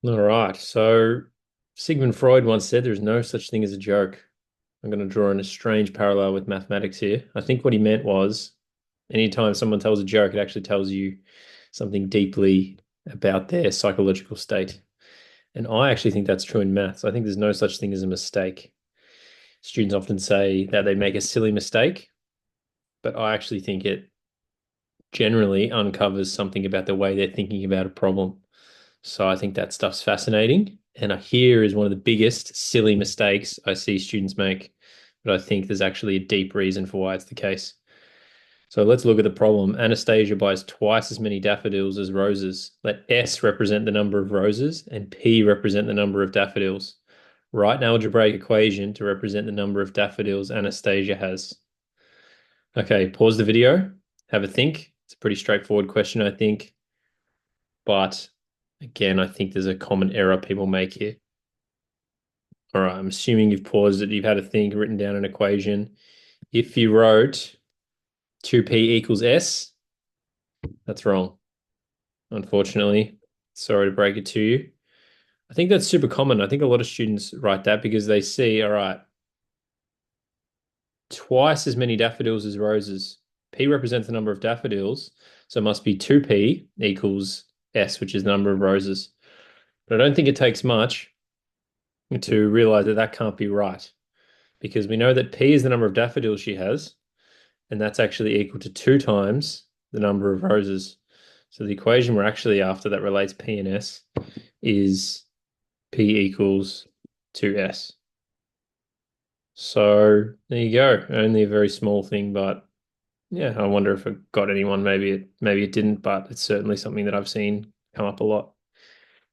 All right. So Sigmund Freud once said there is no such thing as a joke. I'm going to draw in a strange parallel with mathematics here. I think what he meant was anytime someone tells a joke, it actually tells you something deeply about their psychological state. And I actually think that's true in maths. I think there's no such thing as a mistake. Students often say that they make a silly mistake, but I actually think it generally uncovers something about the way they're thinking about a problem. So I think that stuff's fascinating. And here is one of the biggest silly mistakes I see students make, but I think there's actually a deep reason for why it's the case. So let's look at the problem. Anastasia buys twice as many daffodils as roses. Let S represent the number of roses and P represent the number of daffodils. Write an algebraic equation to represent the number of daffodils Anastasia has. Okay, pause the video, have a think. It's a pretty straightforward question, I think. But again, I think there's a common error people make here. All right, I'm assuming you've paused it, you've had a think, written down an equation. If you wrote 2p equals s, that's wrong, unfortunately. Sorry to break it to you. I think that's super common. I think a lot of students write that because they see, all right, twice as many daffodils as roses. P represents the number of daffodils, so it must be 2p equals s, which is the number of roses. But I don't think it takes much to realize that that can't be right because we know that P is the number of daffodils she has, and that's actually equal to two times the number of roses. So the equation we're actually after that relates P and S is P equals 2S. So there you go. Only a very small thing, but yeah, I wonder if it got anyone. Maybe it didn't, but it's certainly something that I've seen come up a lot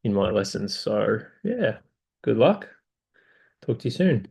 in my lessons. So yeah, good luck. Talk to you soon.